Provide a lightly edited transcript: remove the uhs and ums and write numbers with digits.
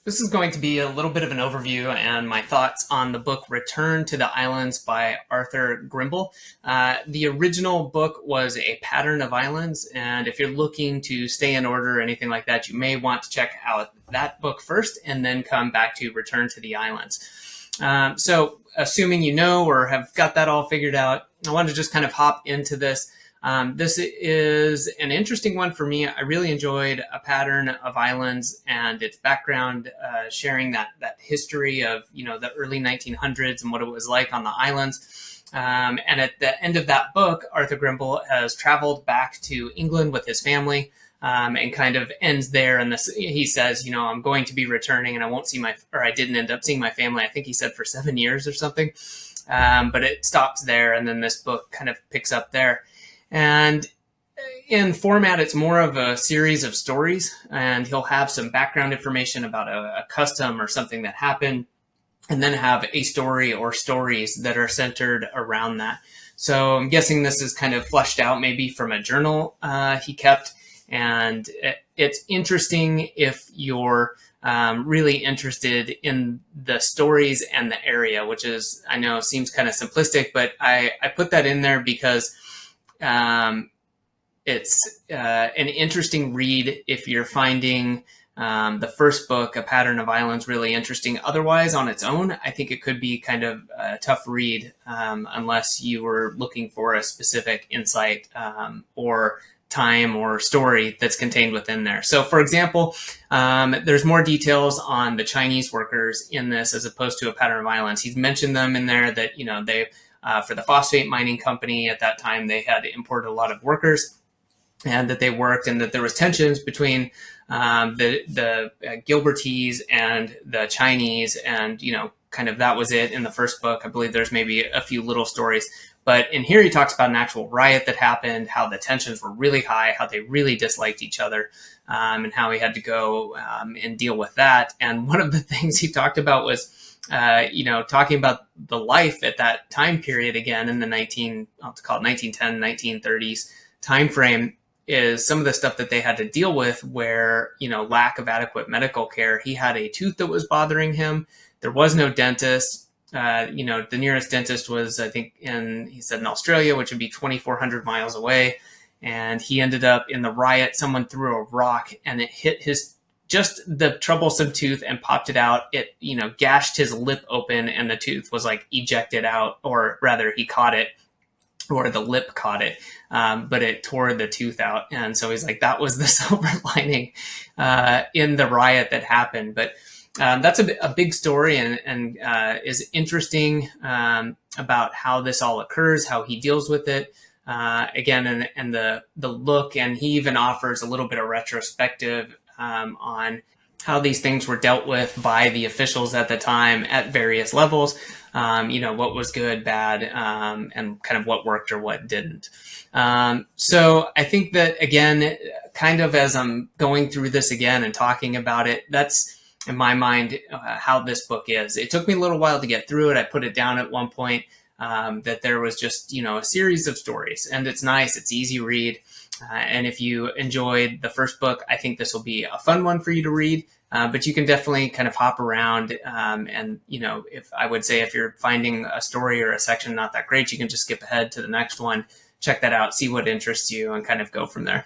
This is going to be a little bit of an overview and my thoughts on the book Return to the Islands by Arthur Grimble. The original book was A Pattern of Islands, and if you're looking to stay in order or anything like that, you may want to check out that book first and then come back to Return to the Islands. So assuming you know or have got that all figured out, I want to just kind of hop into this. This is an interesting one for me. I really enjoyed A Pattern of Islands and its background, sharing that history of the early 1900s and what it was like on the islands. And at the end of that book, Arthur Grimble has traveled back to England with his family, and kind of ends there. And this, he says, I'm going to be returning, and I didn't end up seeing my family. I think he said for 7 years or something. But it stops there, and then this book kind of picks up there. And in format, it's more of a series of stories, and he'll have some background information about a custom or something that happened, and then have a story or stories that are centered around that. So I'm guessing this is kind of fleshed out maybe from a journal he kept, and it's interesting if you're really interested in the stories and the area, which is, I know, seems kind of simplistic, but I put that in there because it's an interesting read if you're finding the first book, A Pattern of Islands, really interesting. Otherwise, on its own, I think it could be kind of a tough read unless you were looking for a specific insight or time or story that's contained within there. So, for example, there's more details on the Chinese workers in this as opposed to A Pattern of Islands. He's mentioned them in there that, they for the phosphate mining company at that time, they had imported a lot of workers, and that they worked, and that there was tensions between the Gilbertese and the Chinese, and kind of that was it in the first book. I believe there's maybe a few little stories, but in here he talks about an actual riot that happened, how the tensions were really high, how they really disliked each other, and how he had to go and deal with that. And one of the things he talked about was talking about the life at that time period again in the 1910, 1930s time frame, is some of the stuff that they had to deal with where, lack of adequate medical care. He had a tooth that was bothering him. There was no dentist. The nearest dentist was, I think, he said in Australia, which would be 2,400 miles away. And he ended up in the riot. Someone threw a rock and it hit just the troublesome tooth and popped it out. It, gashed his lip open, and the tooth was like ejected out, or rather he caught it, or the lip caught it, but it tore the tooth out. And so he's like, that was the silver lining in the riot that happened. But that's a big story, and is interesting about how this all occurs, how he deals with it. Again, and the look, and he even offers a little bit of retrospective on how these things were dealt with by the officials at the time at various levels. What was good, bad, and kind of what worked or what didn't. So I think that, again, kind of as I'm going through this again and talking about it, that's in my mind how this book is. It took me a little while to get through it. I put it down at one point, that there was just, a series of stories, and it's nice. It's easy read. And if you enjoyed the first book, I think this will be a fun one for you to read. But you can definitely kind of hop around. And, if you're finding a story or a section not that great, you can just skip ahead to the next one, check that out, see what interests you, and kind of go from there.